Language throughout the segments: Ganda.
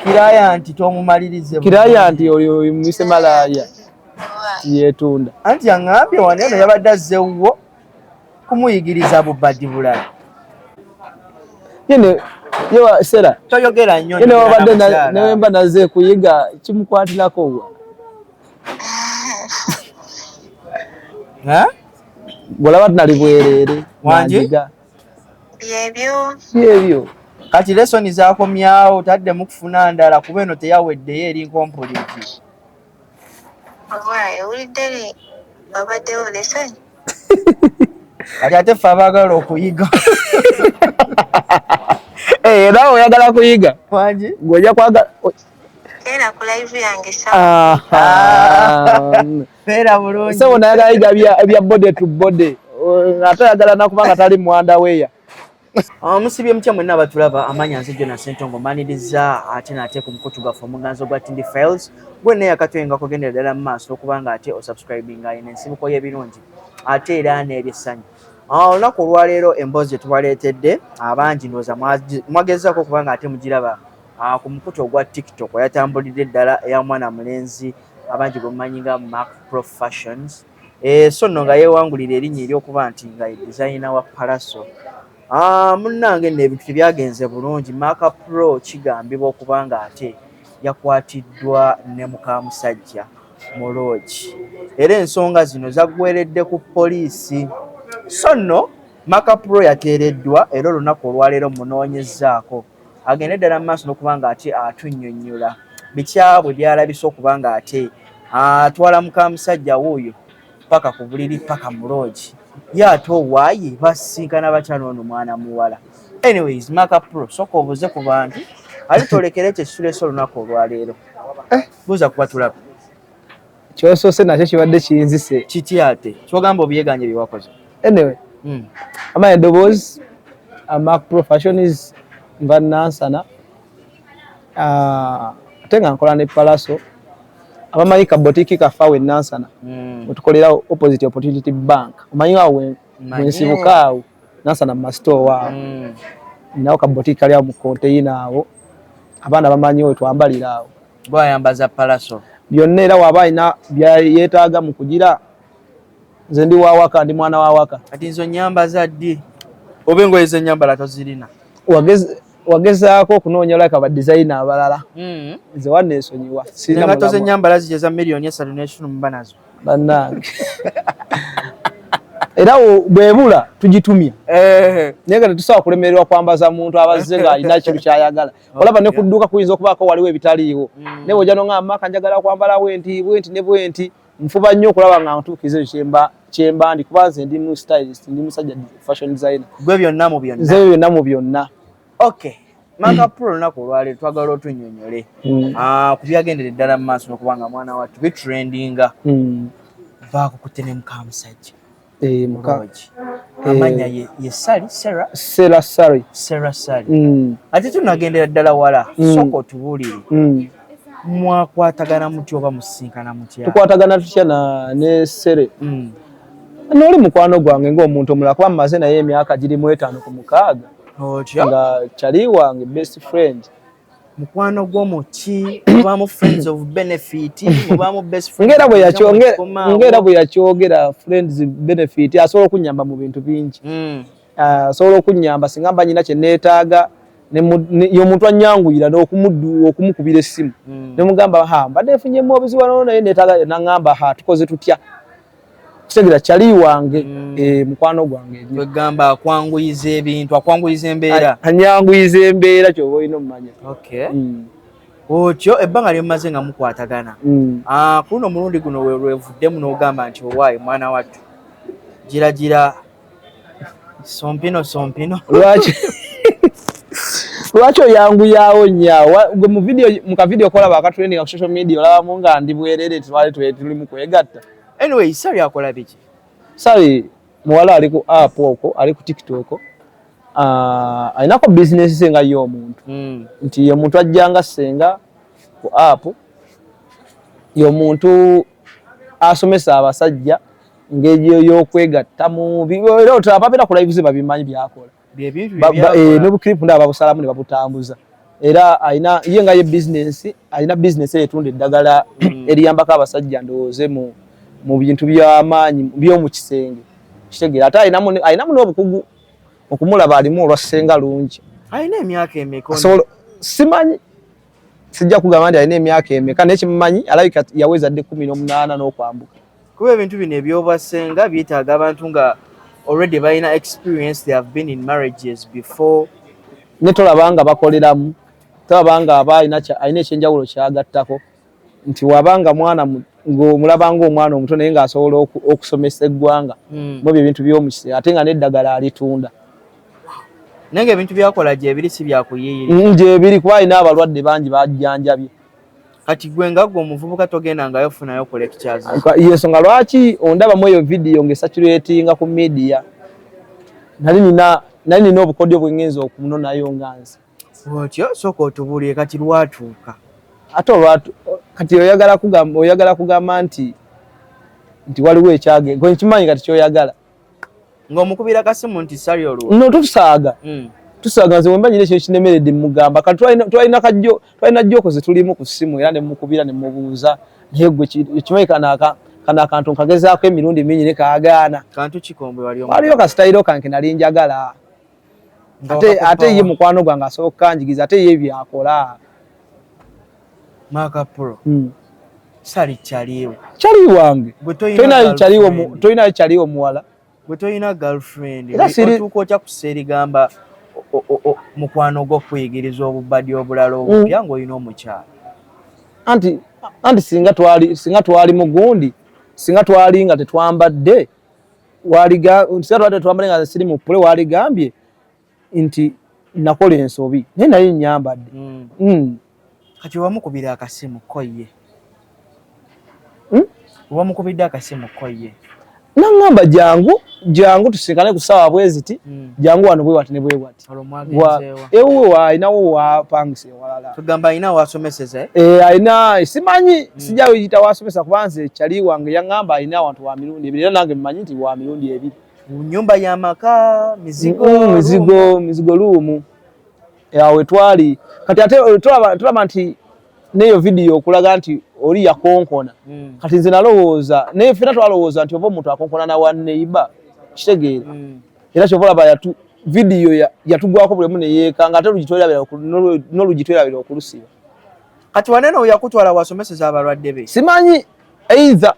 Client tomumalirize. Client oyo mwise malaya. Yetunda. Anti angambye waneno yabadde azzeewo kumuyigiriza bubaddi bulala. Yene yewa sera. Toyogera nnyo. Yene wabadde ne mba naze kuyiga kimukwatirako. Golaba tunali bwerere. Wanjiga. Byebyo. Kati lesoni zaakomyawo tadde mu kufuna ndala kuba eno teyaweddeyo eri complete. Ulidde babaddewo lesoni. Kati ate ffe abaagala okuyiga. Nawe oyagala kuyiga? Wanji? Ng'ojja kwagala. Era ku live yange sawa. Beera bulungi. So nayagala yiga bya body to body. Ate ayagala nakubanga tali mu underwear. Musibye mutya mwenna abatulaba amanya nze Jonas Ssentongo maniriza ate nate ku mukutu gaffe omuganzo gwa Tindi Files gwonna yakatwenga kugendera ddala mu maaso okubanga ate osubscribinga ine ensibuko y'ebirungi ate era n'ebyesanyu. Olunaku olwaleero emboozi gye tubaleetedde abangi ndowooza mwagezaako okubanga ate mugiraba ku mukutu ogwa TikTok yatambulidde ddala eya mwana mulenzi abangi gwe mumanyi nga Mac Pro Fashions. So nno nga yeewangulira erinnya ery'okuba nti nga designer wa Palaso. Munnange n'ebintu tebyagenze bulungi. Mac Pro kigambibwa okubanga ate yakwatiddwa ne mukamusajja mu lodge. Era ensonga zino zaggweredde ku poliisi. So nno Mac Pro yateereddwa era olunaku olwaleero munoonyezzaako. Agende ddala mu maaso n'okubanga ate atunnyonnyola bikyabwe byalabise okubanga ate atwala mukamusajja wuuyo paka ku buliri paka mu lodge. Ate owaaye basinkana batya n'ono mwana muwala. Anyways, Mac Pro soka obuze ku bantu ali tolekere kyekisuleso olunaku olwaleero. Buuza kuba tulaba. Kyosoose nakyo kibadde kiyinzise. Kiti ate kyogamba obyeganye bye wakoze. Anyway, amanya eddoboozi Mac Pro Fashions nva Nansana. Ate nga nkola ne Palaso. Abamanyi ka boutique kafa we Nansana. Mutukolera opposite Opportunity Bank. Omanyi wawe mwensibuka awo Nansana mu store waawo. Nawo ka boutique kali awo mu container awo. Abaana bamanyi we twambalira awo. Bwayambaza Palaso. Byonna era waba ina bya yeetaaga mu kugira nze ndi wawaka ndi mwana wawaka. Kati nzo nyambaza ddi? Oba engoye z'ennyambala tozirina? Wagezaako okunoonya like aba designer abalala. Nze wanneesonyiwa. Sirina ngato z'ennyambala zijeza miliyoni 3.5 nazo. Bannange. Era bwebula tugitumya. Naye nga tetusobola kulemererwa kwambaza muntu abazze ng'alina kintu kyayagala. Olaba ne ku dduuka kuyinza okubaako waliwo ebitaliiwo. Ne bw'ojja n'oŋŋamba Maka njagala kwambala bwenti ne bwenti. Nfuba nnyo okulaba nga ntuukiza kyemba ndi kuba nze ndi mu stylist, ndi musajja fashion designer. Gwe byonna mu byonna. Nze byonna mu byonna. Okay. Mac Pro olunaku olwaleero twagala otunnyonnyole. Ku byagendera ddala mu maaso n'okubanga mwana wattu bitrendinga. Vaako kutene mukamusajja. Amanya ye Sarah Sally. Ate tunagendera ddala wala. Soko tubuulire. Mwakwatagana mutya oba musinkana mutya? Tukwatagana tutya ne Sere. N'oli mukwano gwange ng'omuntu omulala kuba mmaze naye emyaka giri mu 5 ku 6. Nga kyali wange best friend. Mukwano gw'omuki obamu friends of benefit obamu best friend. Ngera bwe yakyogera friends benefit asobola okunyamba mu bintu bingi. Asobola okunyamba singa mba nyina kye neetaaga y'omuntu anyanguyira n'okumukubira essimu. Ne mugamba mbadde nfunyemu obuzibu wano naye neetaaga n'aŋŋamba tukoze tutya. Kitegera kyali wange mukwano gwange. Twegamba akwanguyiza ebintu, akwanguyiza embeera. Anyanguyiza embeera ky'oba olina omumanya. Okay. Otyo ebbanga ly'omaze nga mukwatagana. Kuno omulundi guno weevuddemu n'ogamba nti owaaye mwana wattu gira sompino. Lwaki oyanguyaawo nnyo? Mu kavidiyo kolaba akatrendinga ku social media olabamu nga ndi bwerere tuli mu kwegatta. Anyway, Sally akola biki? Sally muwala ali ku app okwo, ali ku TikTok. Alinako business senga y'omuntu. Nti ye muntu ajjanga senga ku app. Y'omuntu asomesa abasajja ng'ejo y'okwegatta mu era otapapira ku live ze babimanyi byakola. Bye bintu bya. Ne bu clip ndaba busalamu ne babutambuza. era aina yenga ye business alina business etunda eddagala eriyambako abasajja ndowooze mu bintu by'amaanyi by'omu kisenge kitegeera ate ayinamu n'obukugu okumulaba alimu olwassenga lungi. Alina emyaka emeka? Simanyi, sijja kugamba nti alina emyaka emeka naye kimumanyi alabika yaweza dde 18 n'okwambuka. Kuba ebintu bino ebyobwassenga byetaaga abantu nga already balina experience, they have been in marriages before. Ne tolabanga bakoleramu, tolabanga alina ekyenjawulo kyagattako nti wabanga mwana ng'omulabanga omwana omuto naye ng'asobola okusomesa eggwanga mu ebintu by'omu kisenge ate nga n'eddagala alitunda. Naye ebintu byakola gyebiri si byakuyiiyirira. Gyebiri kuba alina abalwadde bangi bajjanjabye. Kati gwe nga gwe omuvubuka togendangayo funayo ku lectures. Yensonga lwaki ondabamu eyo vidiyo ng'esaturatinga ku media. Nali nina obukodyo bwe ngenza okumunonayo nga nze. Otyo sooka otubuulire kati lwatuuka. Ate kati oyagala kugamba nti waliwo ekyage gwe nkimanyi kati kyoyagala. Ng'omukubira kasimu nti sali olwo. No tusaaga. Tusaaga nze wemba nyine ekyo kinemeredde mugamba kati twalina jjoko ze tulimu ku ssimu era ne mukubira ne mubuuza naye gwe kimanyi kana akantu nkagezaako emirundi mingi ne kaagaana. Kantu kikombe waliyo kasitayiro kange nali njagala. Ate ye mukwano gwange asobola okukanjigiza ate ye byakola. Maka Pro. Sali kyaliwo. Kyali wange. Toyina kyaliwo muwala. Gwe toyina girlfriend. Otuuka otya kuseerigamba mukwano gw'okuyigiriza obubadde obulala obupya ng'olina omukyala. Anti singa twali mugundi, singa twali nga tetwambadde, tetwambadde nga siri mu pule waligambye nti nakola ensobi. Naye nali nnyambadde. Kati wamukubira akasimu ko ye. Wamukubidde akasimu ko ye. Nangamba jangu tusinkane ku ssaawa bwe ziti jangu wano bwe wati ne bwe wati. Ewe ayinawo wapangise walala. Tugamba ayina wasomeseza ayina simanyi sijja yita wasomesa kubanze kyali wange yangamba ayina abantu wa mirundi ebiri era nange mmanyi nti wa mirundi ebiri. Nyumba ya maka mizigo luumu. Yawe twali kati ate tulaba nti neyo video okulaga nti oli yakonkona. Kati nze nalowooza naye ffena twalowooza nti oba omuntu akonkona na wa neighbor kitegeera. Era kyobola video yatugwako bulemu ne yeekanga ate n'olugitwerabira okulusiba. Kati wanene yakutwala wasomeseza abalwadde be. Simanyi either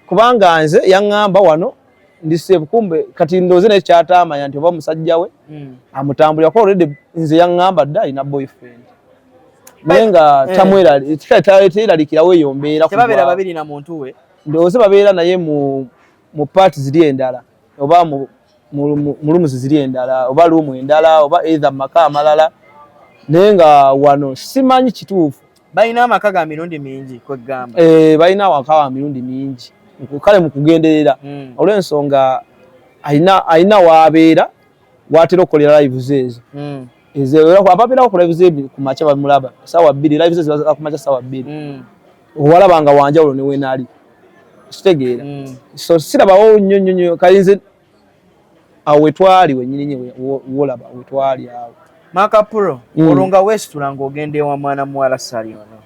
kubanga nze yaŋŋamba wano ndise bukumbe kati ndoze ne kyataamanya nti oba musajja we amutambulira ko already nze yaŋŋamba dda ina boyfriend. Nenga tamwera teralikira weyo mbeera kuba babeera babiri na muntu we ndoze babeera naye mu party ziri endala oba mu rooms ziri endala oba room endala oba either maka amalala nenga wano simanyi kituufu balina amaka ga mirundi mingi kwegamba balina amaka ga mirundi mingi kale mu kugenderera olw'ensonga ayina waabeera watera okukolera live zeezo ababeerawo ku live ze ku makya bamulaba ssaawa 2 live ze ku makya ssaawa 2 owalabanga wanjawulo ne weenali kitegeera so sirabawo nnyo kayinze awo wetwali wennyini wolaba wetwali awo Maka Pro olunga wesitula ng'ogenda ewa mwana muwala sali ono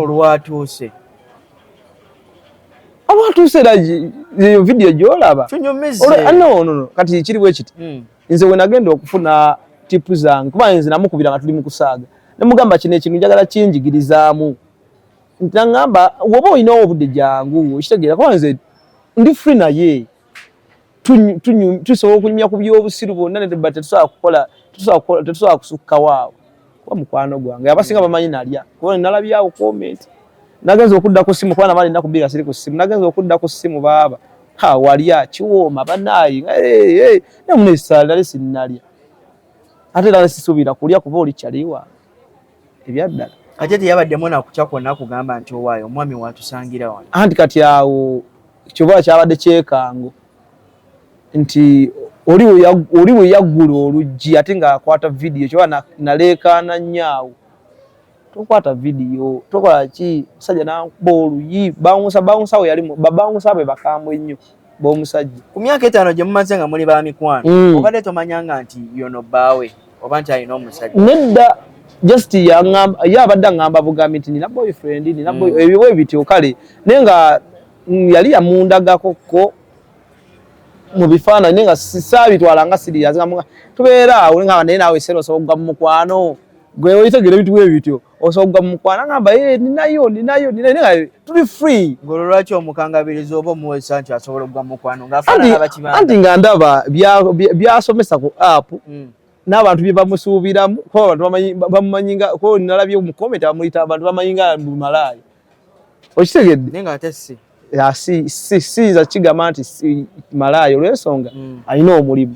olwatuuse era eyo vidiyo gyolaba tunyumize no kati kiri bwe kiti nze we nagenda okufuna tipu zange kuba nze namukubira nga tuli mu kusaaga nemugamba kino ekintu njagala kinjigirizaamu nti naŋŋamba woba olinawo obudde jangu okitegeera kuba nze ndi free naye tusobola okunyumya ku by'obusiru bwonna nedeba tetusobola kusukkawo awo kuba mukwano gwange abasinga bamanyi nalya kuba nalabyawo comment nagenza okudda ku ssimu kuba namali nakubiga siri ku ssimu nagenza okudda ku ssimu baaba walya kiwooma bannaayi nemunesala nali sinnalya ate era sisuubira kulya kuba oli kyaliwa ebyaddala ate teyabaddemu nakukya kwonna kugamba nti owaayo omwami watusangira wano anti kati awo kyobola kyabadde kyekango nti oli we yaggula oluggi ate ng'akwata vidiyo kyoba naleekaana nnyo tokwata vidiyo tokola ki musajja n'ankuba oluyi bawunsawo yalimu babawunsa be bakambwe nnyo b'omusajja ku myaka 5 gye mumaze nga muli ba mikwano obadde tomanyanga nti yono bbaawe oba nti alina omusajja nedda just yabadde ngamba bugambi nti nina boyfriend nina ebyo bityo kale nenga yali yamundagako ko mu bifaananyi nenga sisabitwala nga serious nga tubeera awo nga naye nawe sero sobwa mu mukwano gwe oyitegere bitu bityo osobwa mu mukwano ngamba ninayo nenga tuli free ngolo lwaki omukangabiriza oba muwesa nti asobola okugwa mu mukwano ng'afaanana abakibanda anti nga ndaba byasomesa ku app n'abantu bye bamusuubiramu kuba abantu bamumanyinga ko nalabye mu comment bamuyita abantu bamanyinga mu malaya okitegedde nenga ate si za kigamba nti malaya olw'ensonga alina omulimu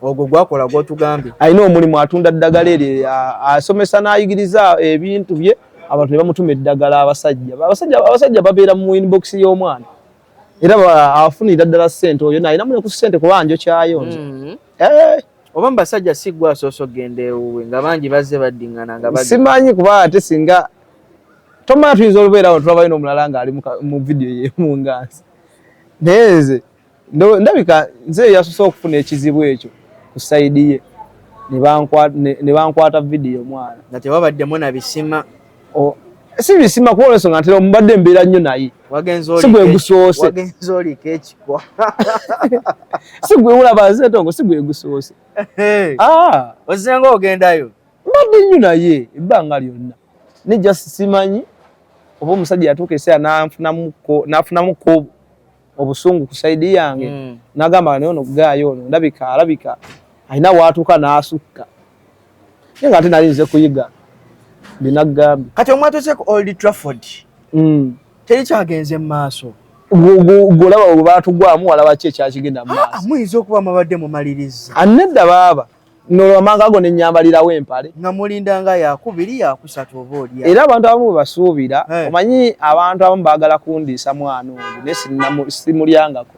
ogwo gwakola gwotugambye alina omulimu atunda ddagala eryo asomesa n'ayigiriza ebintu bye abantu ne bamutuma eddagala abasajja babeera mu inbox y'omwana era afunira ddala ssente oyo nayinamu ku ssente kuba njo kyayonze oba mbasajja siggwa asoosa ogenda ewuwe nga bangi bazze baddingana nga simanyi kuba ate singa tomala tuyinza olubeerawo tulabayo n'omulala ng'ali mu vidiyo y'emungansi naye nze ndabika nze yasoose okufuna ekizibu ekyo ku sayidi ye ne bankwata vidiyo mwana nga tewabaddemu na bisima si bisima kuba olwensonga ntera mubadde mbeera nnyo naye si gwe gusoose wagenza oliko ekikwa si gwe ulaba nze ntongo si gwe gusoose ozenga ogendayo mbadde nnyo naye ebbanga lyonna ne just simanyi oba omusajja yatuuka eseera n'afunamuko obusungu ku sayidi yange n'agamba naye ono gaayo ono alabika alina waatuuka n'asukka naye nga ate nali nze kuyiga binagambye kati omwatuuse ku Old Trafford teri kyagenze mu maaso golaba bwe baatugwamu walaba ki ekyakigenda mu maaso muyinza okuba mubadde mumaliriza anedda baaba n'olwamanga ago ne nnyambalirawo empale nga mulindanga yakubiri yakusatu oba olya era abantu abamu bwe basuubira omanyi abantu abamu baagala kundiisa mwana oyo naye simulyangako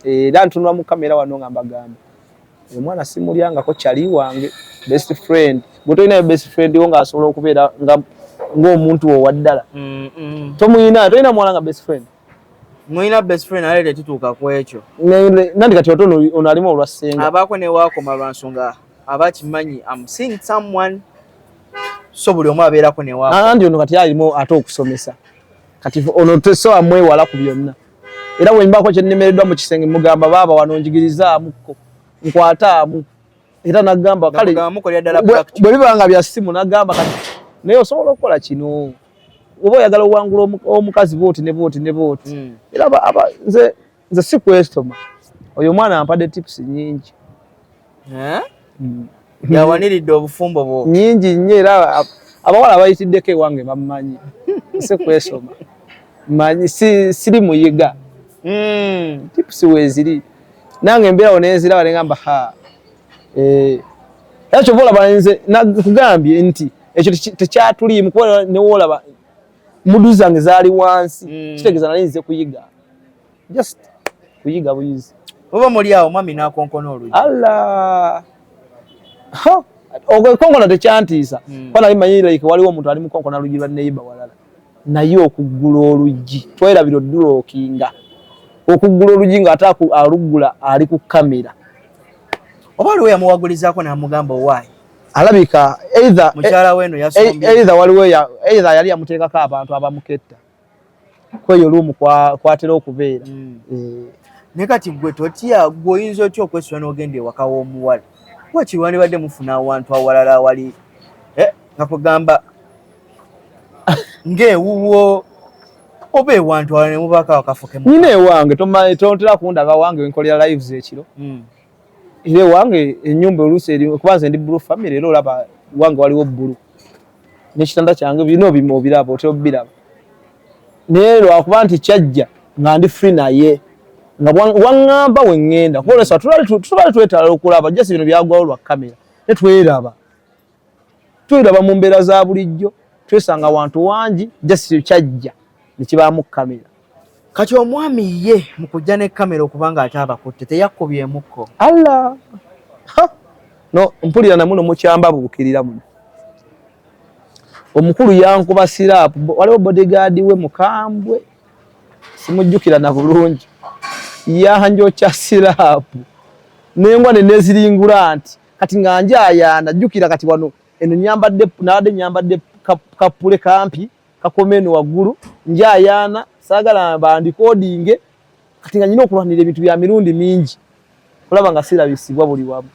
era ntunula mu kamera wano nga mbagamba oyo mwana simulyangako kyali wange best friend gwe tolinayo best friend wo ng'asobola okubeera ng'omuntu wo waddala tolina mwana nga best friend mwina best friend ale tetutuuka ku ekyo nandi kati oto ono alimu olwassenga abaako ne waakoma lwa nsonga abakimanyi am seeing someone so buli omu abeerako ne waakoma nandi ono kati alimu ate okusomesa kati ono tesobola mwewala ku byonna era bwenyibako kyennemereddwa mu kisenge mugamba baaba wano njigirizaamukko nkwataamu era nagamba kale bwe bibanga bya ssimu nagamba kati naye osobola okukola kino oba oyagala owangula omukazi booti ne booti ne booti era nze si kwestoma oyo mwana ampadde tips nyingi yawaniridde obufumbo bwo nyingi nnyo era abawala abayitiddeko ewange bamumanyi si kwesoma manyi siri muyiga tips weeziri nange embeerawo nenzirawo negamba ekyo boolaba nze kugambye nti ekyo tekyatuliimu kuba newoolaba mudu zange zaali wansi kitegeeza nali nze kuyiga just kuyiga buyizi oba muli awo mwami n'akonkona oluyi alla okonkona tekyantiisa kuba nali manyi like waliwo omuntu ali mukonkona luggi lwa neiba walala naye okuggula oluggi twerabira odulookinga okuggula oluggi nga ate aluggula ali ku kamera oba aliwo yamuwagulizaako n'amugamba owaayi alabika mukyala weno either waliwo either yali yamuteekako abantu abamuketta kweyo oluumu kwatera okubeera ne kati gwe totya gwe oyinza otya okwesula n'ogenda ewaka w'omuwala wakirwa nibadde mufuna awantu awalala awali nga kugamba ng'ewuwo oba ewantu awala ne mubaka wakafuke nyina ewange tontera kundaba wange wenkolera lives ekiro era ewange ennyumba oluusi eri kuba nze ndi blue family era olaba wange waliwo bbulu n'ekitanda kyange birina obiraba otera obiraba naye lwakuba nti kyajja nga ndi free naye nga waŋŋamba we ŋŋenda kuba olwesa tutubali twetala okulaba jasi bino byagwawo lwa kamera ne tweraba mu mbeera za bulijjo twesanga wantu wangi jasi kyajja ne kibaamu kamera kati omwami ye mu kujja ne kamera okubanga ate abakutte teyakkobyemuko alla no mpulira namuno mukyamba buukirira muno omukulu yankuba siraapu waliwo bodyguard we mukambwe simujjukira na bulungi yanjokya siraapu nengwa neneziringula nti kati nga njayaana jjukira kati wano eno nyambadde kapule kampi kakomeno waggulu njayana sagala bandikodinge kati nga nyina okulwanira ebintu bya mirundi mingi olaba nga sirabisibwa buli wamu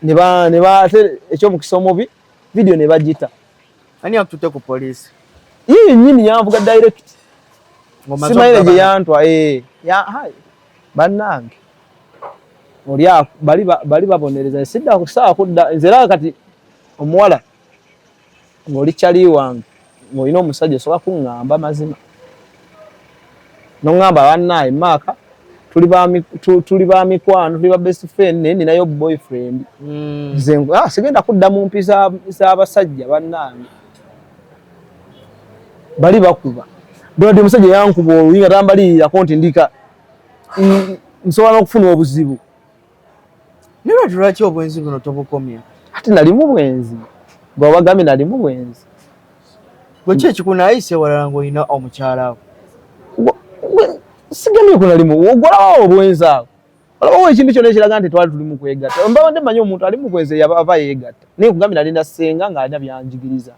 ne ba ekyo mu kisomobi video ne bagita ani akutute ku police yeye nyini yanvuga direct simaile je yantwa hai bannange olya bali babonereza sidda kusaa kudda nzera kati omuwala ngoli chali wange ngolino omusajja soka kungamba mazima nongamba bannaye maka tuli ba mikwano tuli ba best friend ne nayo boyfriend zengo sigenda kudda mu mpisa abasajja bannange bali bakuba bodi musajja yankuba oluyinga tambalira konti ndika nsobola okufuna obuzibu nero tulaki obwenzi buno tobukomya ate nali mu bwenzi bwabagambye nali mu bwenzi gweki ekikuna ayise walala ng'olina omukyala sigamye ko nalimu ogolawo obwenzi awo olabawo ekintu kyonna ekiraga nti twali tuli mu kwegatta mbawande manyi omuntu ali mu bwenzi ava yeegatta naye kugambye nali nasenga ng'alina byanjigiriza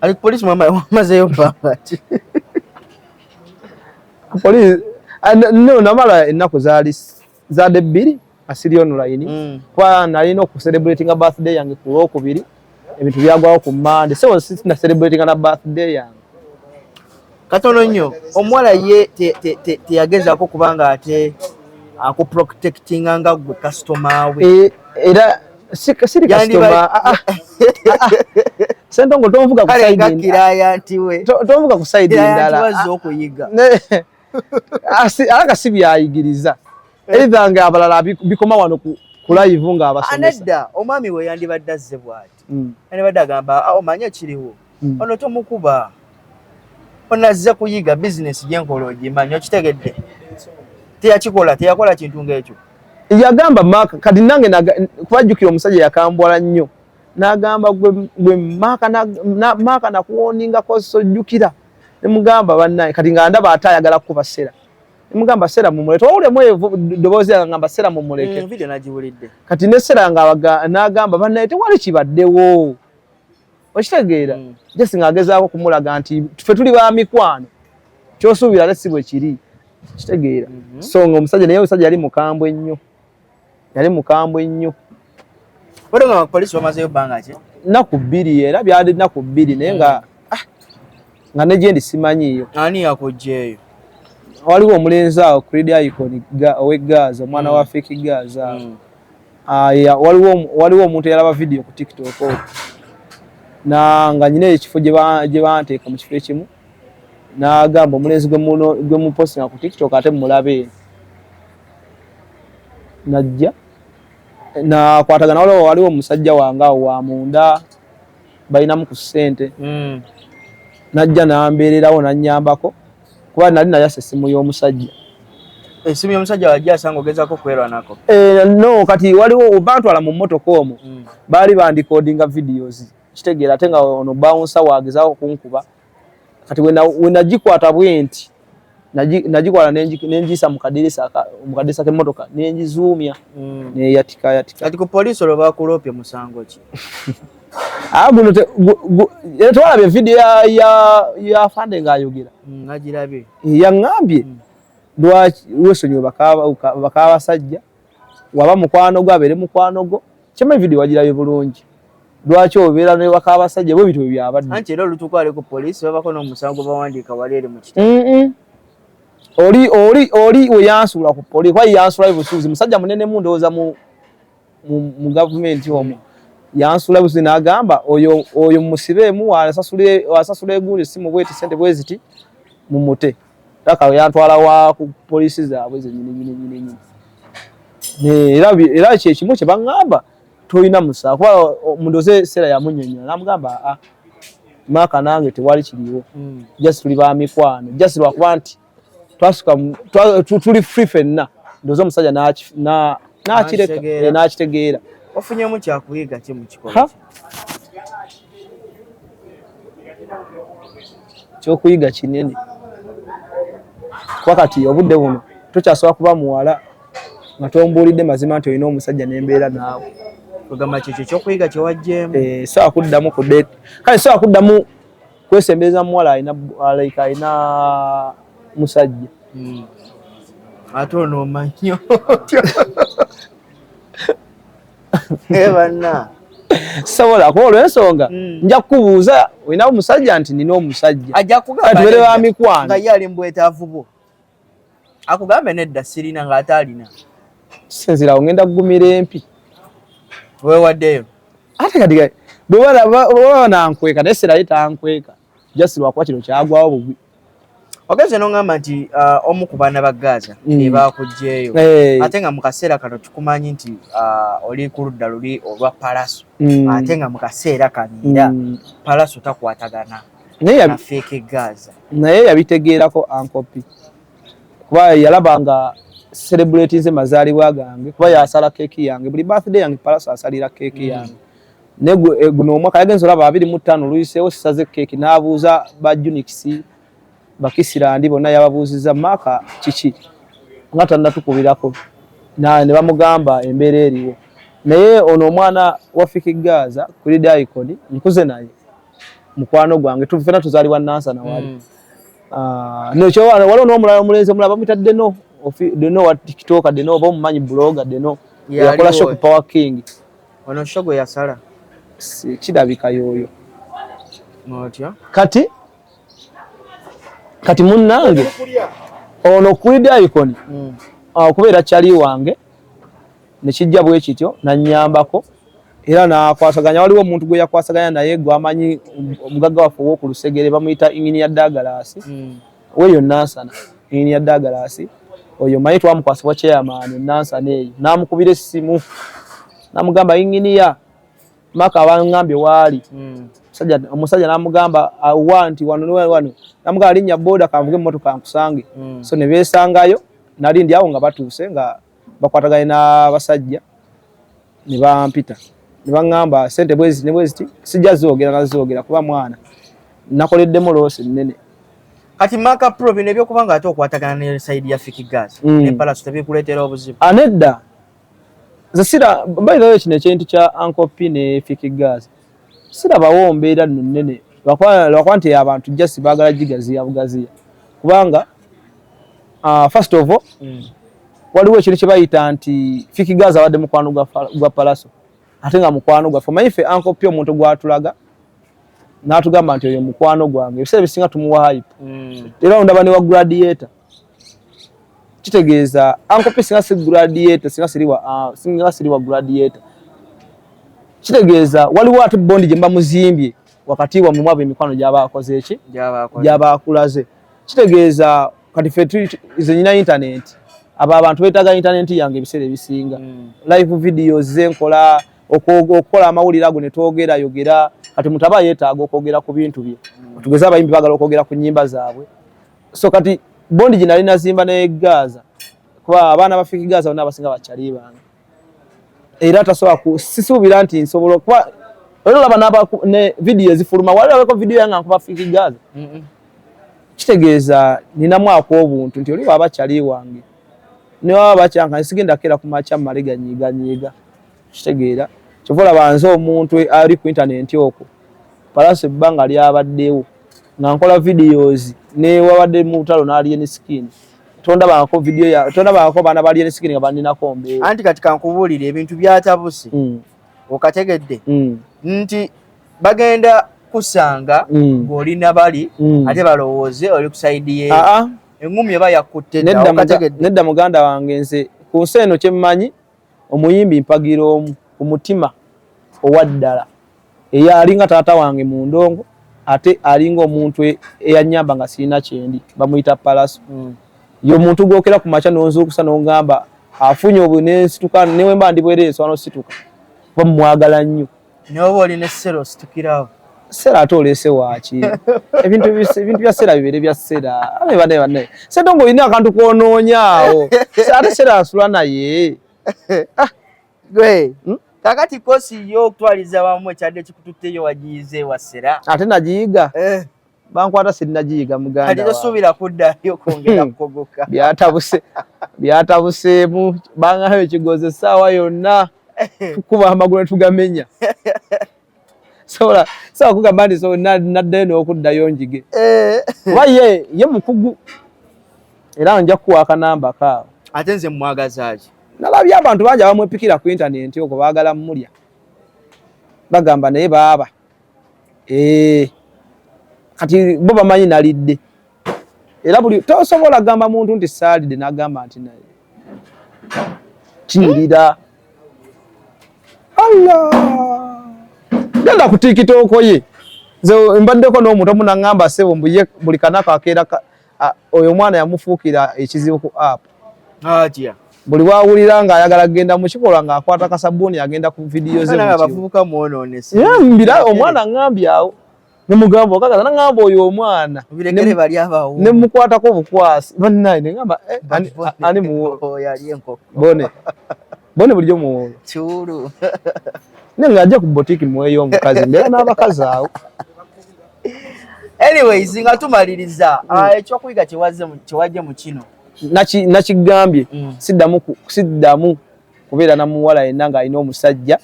ali ku polisi wamazeyo bbanga ki polisi no namala ennaku zaade bbiri asiri online kwa nalina okucelebratinga birthday yange ku Lwokubiri ebintu byagwawo ku Monday so sina celebrating na birthday yange katono nnyo omuwala ye teyagezaako kubanga ate akuprotectinga nga gwe customer we era siri customer Sentongo tonvuga ku side ndala kiraya ntiwe tonvuga ku side ndala wazo okuyiga alaka sibyayigiriza ebanga abalala bikoma wano ku live nga abasomesa anedda omwami we yandibadde azze bwati yandibadde agamba omanye kiriwo ono tomukuba onazze kuyiga business gyenkola ogimanyi okitegedde teyakola kintu ng'ekyo yagamba maka kati nange kubajjukira omusajja yakambwala nnyo n'agamba gwe maka nakuwoninga ko sojjukira nemugamba bannaye kati nga ndaba atayagala kuba sera nemugamba sera mumuleke wawulemu ddoboozi yagamba sera mumuleke video nagiwulidde kati ne sera n'agamba bannaye tewali kibaddewo okitegeera jesi ng'agezaako kumulaga nti ffe tuli ba mikwano kyosuubira ate si bwe kiri kitegeera so ng'omusajja naye omusajja yali mukambwe nnyo wali nga poliisi bamazeyo bbanga ki nnaku bbiri era byali nnaku bbiri naye nga ne gyendi simanyiiyo ani yakugjeeyo waliwo omulenzi awo Creed Icon ow'eggaza omwana wa fake Gaza waliwo omuntu eyalaba video ku TikTok nga nyina ekifo gye banteeka mu kifo ekimu n'agamba omulenzi gwe mupostinga ku TikTok ate mulabe najja nakwatagana waliwo omusajja wange awo wa munda balinamu ku ssente najja nambeererawo nanyambako kuba nali nayasa essimu y'omusajja esimu y'omusajja wajja asanga ogezaako kwerwanako no kati waliwo bantwala mu mmotoka omwo baali bandikodinga videos kitegeera ate nga ono bouncer wagezaako kunkuba kati we nagikwata bwenti nagikwala nenjisa mu kadirisa k'emmotoka nengizuumya neyatika kati ku poliisi olwo bakuloopye musango ki guno tewalabye video ya Fande ng'ayogera nagirabye yaŋŋambye lwaki wesonyiwe bakaba basajja waba mukwano gwo abeere mukwano gwo kyama video wagirabye bulungi lwaki obeera ne bakaba basajja bwe bitwe byabadde anti era olutuuka ali ku poliisi babako n'omusango bawandiika wali eri mu kitabo oli we yansuula ku poliisi kwa yansuula busuuzi musajja munene mu ndowooza mu gavumenti omwo yansula buzi n'agamba oyo musibeemu wasasula egundi simu bweti sente bweziti mumute taka yantwala wa ku poliisi zaabwe zenyini era kyekimu kye baŋŋamba tolina musa kuba mundoze sera yamunyonyola namugamba maka nange tewali kiriwo just tuli ba mikwano just lwakuba nti twasuka tuli free fenna ndoze omusajja n'akitegeera ofunyemu kyakuyiga ki mu kikola kyokuyiga kinene kuba kati obudde buno tokyasobola kuba muwala nga tombuulidde mazima nti olina omusajja n'embeera naawe kugamba kyo ekyokuyiga kye wajjeemu. Sawa kuddamu ku date kale sawa kuddamu kwesembeza muwala alina musajja. Ate ono omanyi banna sabola kuba olw'ensonga nja kukubuuza olina omusajja nti nina omusajja ajja kugamba tubere ba mikwano nga ye ali mu bwetaavu bwo akugambe nedda sirina ng'ate alina sinzirawo ngenda kugumira empi weewaddeyo ate kati bwe nankweka naye siraye tankweka just lwakuba kino kyagwawo bugwi ogeze n'ongamba nti omu ku baana ba Gaza baakugjeeyo ate nga mu kaseera kano tukumanyi nti oli ku ludda luli olwa Palaso ate nga mu kaseera kano era Palaso takwatagana na fake Gaza naye yabitegeerako ankopi kuba yalabanga celebrate ze mazaalibwa gange kuba yasala keeki yange buli birthday yange Palaso asalira keeki yange guno omwaka yagenza olaba 25 luyiseewo sisaze keeki n'abuuza ba Unix bakisirandi bonna yababuuziza maka kiki nga tannatukubirako ne bamugamba embeera eriwo naye ono omwana wa Fiki Gaza kuli Daikoni nkuze naye mukwano gwange tufena tuzaalibwa Nansana wali nekyo waliwo n'omulala omulenzi omulala bamuyita Deno wa TikTok Deno oba omumanyi blogger Deno yakola Shock Power King ono shogo yasala kirabika yoyo kati munnange ono kuli Daikoni okubeera kyali wange nekijja bwe kityo nanyambako era nakwasaganya waliwo omuntu gwe yakwasaganya naye gwamanyi omugagga waffe w'oku Lusegere bamuyita Engineer Douglas weyo Nansana Engineer Douglas oyo manyi twamukwasibwa chairman Nansana eyo namukubira essimu namugamba Engineer maka abangambye waali omusajja namugamba wanti wano namugamba linnya boda kanvuge emmotoka nkusange so ne beesangayo nali ndi awo nga batuuse nga bakwataganye n'abasajja ne bampita ne baŋŋamba sente bweziti sijja zoogera nazoogera kuba mwana nakoleddemu loosi nnene kati Maka Pro bino ebyokuba nga ate okwatagana ne side ya Fiki Gaza ne Palaso tebikuleetera obuzibu anedda zasira bayilayo kino ekintu kya Uncle P ne Fiki Gaza sirabawo mbeera nno nnene lwakuba nti abantu just baagala gigaziya bugaziya kubanga first of all waliwo ekintu kye bayita nti Fiki Gaza wadde mukwano gwa Palaso ate nga mukwano gwaffe omanyi ffe Uncle P omuntu gwatulaga n'atugamba nti oyo mukwano gwange ebiseera bisinga tumuwa hype era ondaba ne wa Gladiator kitegeeza Uncle P singa si Gladiator singa siri wa Gladiator kitegeeza waliwo ate bondi gye mba muzimbye wakati wa mumwabo emikwano gy'abaakoze eki gy'abaakulaze kitegeeza kati ffe ize nyina internet abo abantu beetaaga internet yange ebiseera ebisinga live videos zenkola okukola amawulire ago ne twogerayogera kati mutaba yeetaaga okwogera ku bintu bye tugeze abayimbi baagala okwogera ku nnyimba zaabwe so kati bondi gye nali nazimba ne Gaza kuba abaana ba Fiki Gaza bonna abasinga bakyali bange era tasobola sisuubira nti nsobola okuba olaba ne video ezifuluma walabako video yange nkuba Fiki Gaza kitegeeza ninamu ak'obuntu nti oli waba kyali wange ne waba bakyanka nsigenda kera ku macha maliga nyiga kitegeera kyovola banze omuntu ali ku internet okwo Palaso ebbanga lyabaddewo nga nkola videos ne wabadde mu talo n'ali ne skin tondabako baana bali ne skin nga baninako mbeera anti kati kankubuulira ebintu byatabuse okategedde nti bagenda kusanga ng'olina bali ate balowooze oli ku saidi ye engumi eba yakutte nedda muganda wange nze ku nsi eno kyemmanyi omuyimbi mpagira omu ku mutima owaddala alinga taata wange mu ndongo ate alinga omuntu eyanyamba nga sirina kyendi bamuyita Palaso yo omuntu gwokera ku maca nonzuukusa n'ongamba afunye obunensituka newe mba ndibwereeso wano situka bamwagala nnyo n'oba olina esseraositukirawo sera ate oleese waaki ebintu bya sera bibere bya sera bane Ssentongo olina akantu koonoonyaawo ate sera asula naye gwe kakati kosi yo okutwaliza wamu ekyadde kikututteyo wagiyize wa sera ate nagiyiga bankwata sinnagiyiga muganda kati tosuubira kuddayo kwongera kukogoka byatabuseemu bangayo ekigozo essaawa yonna kuba amagulu tugamenya sola kugamba nti so naddayo n'okuddayo njige kuba ye mukugu era nja kuwa akanamba kaawe ate nze mwagaza ki nalabye abantu bangi abamwepikira ku intaneti okwo baagala mmulya bagamba naye baaba kati bo bamanyi nalidde era buli tosobola gamba muntu nti saalidde n'agamba nti naye kinyirira genda ku TikTok ye nze mbaddeko n'omuntu omu naŋŋamba ssebo mbuye buli kanaka akeera oyo omwana yamufuukira ekizibu ku app atya buli wawulira ng'ayagala kugenda mu kikolwa ng'akwata kasabuuni agenda ku vidiyo ze abavubuka mwonoonese mbira omwana aŋŋambye awo nemugamba okagaza naŋŋamba oyo omwana birekere bali abawo nemukwatako obukwasi bannaye neŋŋamba ani muwolo yali enkoko bone bulijjo muwolo kiwulu naye ng'ajja ku botiki muweeyo omukazi mbeera n'abakazi awo anyways nga tumaliriza ekyokuyiga kyewajje mu kino nakigambye siddamu kubeera namuwala yenna ng'alina omusajja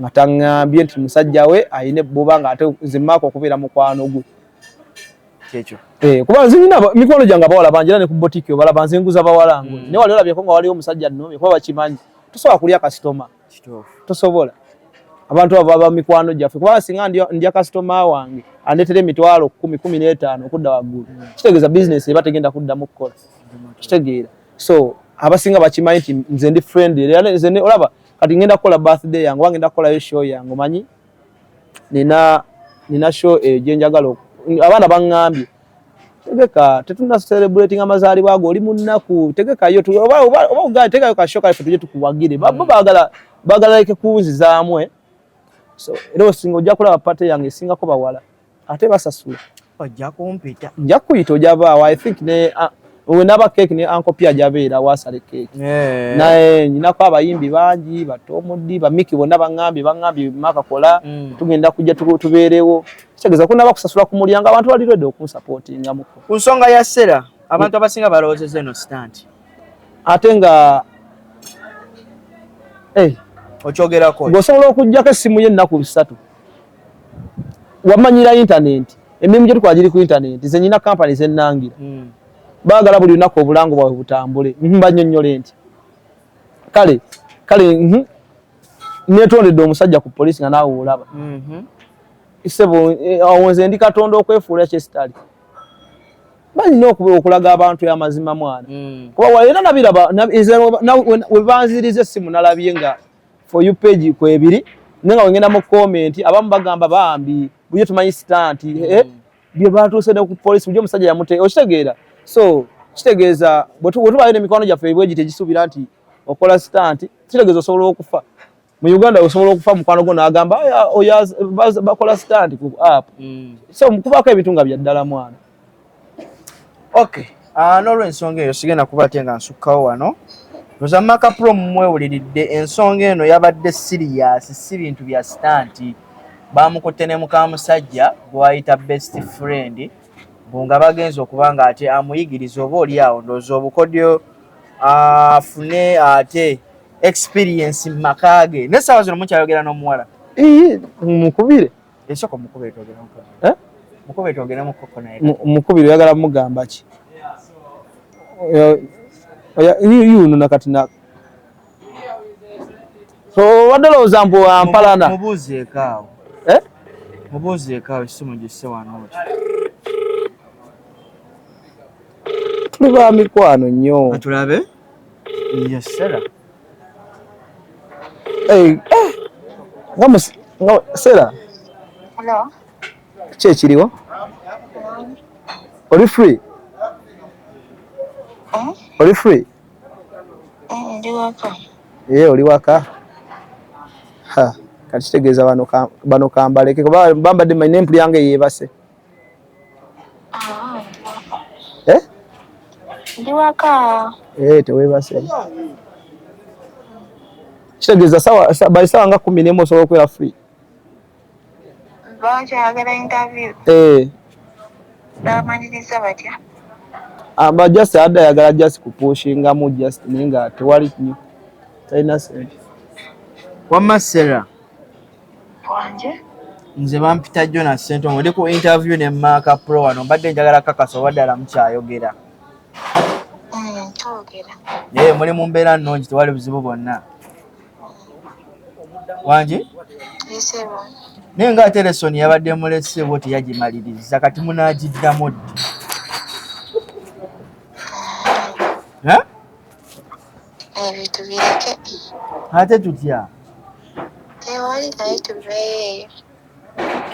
nga taŋŋambye nti musajja we ayina ebbuba ng'ate nzimaako okubeera mukwano gwe kyekyo kuba nze nyina mikono gyange abawala bangi era ne ku botiki obalaba nze nguza bawala ngo naye wali olabyeko nga waliwo omusajja nnomye kuba bakimanyi tosobola kulya kasitoma tosobola abantu abo baba mikwano gyaffe kuba singa ndya kasitoma wange andeetera emitwalo 10-15 okudda waggulu kitegeeza bizinesi eba tegenda kuddamu kukola kitegeera so abasinga bakimanyi nti nze ndi friendly era nze olaba kati ngenda kukola birthday yange wangenda kukolayo show yange omanyi nina show gyenjagala abaana baŋŋambye tegeka tetuna celebrating amazaalibwa ago oli mu nnaku tegekayo oba tegayo kashow kale tujye tukuwagire bo baagala leke kunzizaamu so era osinga ojja kulaba pate yange esingako bawala ate basasula ojja kumpita nja kuyita ojabaawo I think ne wenaba cake ne Uncle Pia jabeera wasale cake naye nyinako abayimbi bangi batomudi bamiki bonna baŋŋambye makakola tugenda kujja tubeerewo kitegeeza kunaba kusasula ku mulyango abantu bali ready okunsupportinga muko ku nsonga ya Sera abantu abasinga balowoozezza eno stand ate nga okyogerako ng'osobola okugyako essimu ye ennaku 3 wamanyira intaneti emirimu gye tukola giri ku intaneti ze nyina kampani zennangira baagala buli lunaku obulango bwawe butambule bannyonnyole nti kale neetondedde omusajja ku poliisi nga naawe olaba isebo awo nze ndi Katonda okwefuula kyesitali balina okulaga abantu y'amazima mwana kuba waera nabiraba we banziriza essimu nalabye nga for you page kwebiri nenga wengenda mu comment abamu bagamba bambi buje tumanyi stanti bye batuuse ne ku poliisi buje omusajja yamute okitegeera so kitegeeza bwe tubayo n'emikono gyaffe ebweji tegisubira nti okola stanti kitegeeza osobola okufa mu Uganda osobola okufa mukwano gwo n'agamba bakola stanti ku app so mukubako ebintu nga bya ddala mwana okay n'olw'ensonga eyo sigenda kuba ate nga nsukkawo wano Roza Maka Pro mwewuliridde ensonga eno yabadde serious si bintu bya stanti bamukutte ne muka musajja gwayita best friend nga bagenze okubanga ate amuyigiriza oba oli awo ndowooza obukodyo afune ate experience makage n'essaawa zino mukyayogera n'omuwala mukubire esoko mukubire twogera mukoko naye mukubire oyagala mugamba ki yuno nakati na so wadolooza mbu ampalana mubuuzeekaawo mubuuzeekaawo essimu gisse wano tuli ba mikwano nnyo tulabe yesera Sera Hello. ki ekiriwo oli free oli free Ndi waka. oli waka kati kitegeeza bano kambaleke kuba bambadde manyi n'empuli yange yeebase Ndi waka. Teweebase kitegeeza by sawa nga 11 osobola okubeera free Bakyayagala interview. Bamaniriza batya? Just adda yagala just kupushingamu just naye nga tewali kinyo talina sente Wamma Sarah. Wanje. Nze bampita Jonas Ssentongo ndi ku interview ne Maka Pro wano mbadde njagala kakasa oba ddala mukyayogera. Kyogera. Muli mu mbeera nnungi tewali buzibu bwonna. Wanje? Yesebo. Naye ng'ate lesoni yabadde mulese bwo teyagimaliriza kati munaagiddamu ddi? Ebintu bireke. Ate tutya? Tewali naye tubeeyo.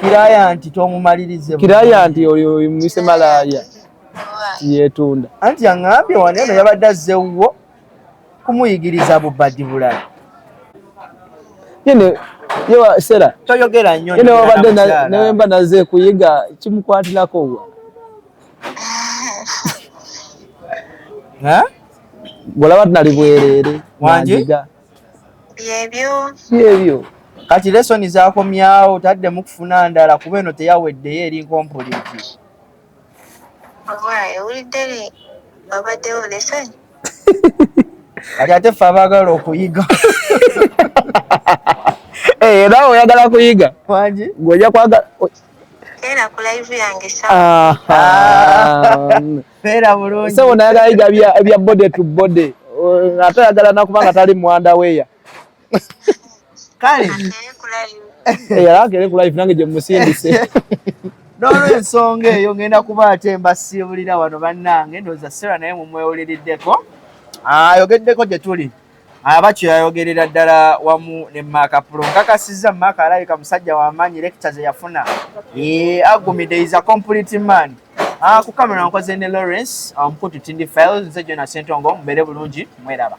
Kiraya nti tomumalirize. Kiraya nti oyo mise malaya yeetunda. Anti aŋŋambye wano eno yabadde azzeewwo kumuyigiriza bubaddi bulala. Yene yewa Sera. Toyogera nnyo. Yene wabadde nawe mba naze kuyiga kimukwatirako wa. Golaba tunali bwerere. Wanje? Byebyo. Kati lesoni zaakomyawo tadde mu kufuna ndala kuba eno teyaweddeyo eri nkompoliti. Ewulidde babaddewo lesoni. Kati ate ffe abaagala okuyiga. Nawe oyagala kuyiga? Wanje? Ng'ojja kwagala. Era ku live yange Beera bulungi. Sebo nayagala yiga ebya body to body. Ate ayagala nakubanga tali mwanda weya. Kale. Yalagere ku live nange gye musindise. N'olw'ensonga eyo ngenda kuba ate mbasiibulira wano bannange ndowooza Sarah naye mumwewuliriddeko. Ayogeddeko gye tuli. Abakyo yayogerera ddala wamu ne Maka Pro. Nkakasizza Maka alabika musajja w'amaanyi lecture ze yafuna. Agumide is a complete man. Ku kamera nkoze ne Lawrence omukutu Tindi Files nze Jonas Ssentongo mubeere bulungi mweraba.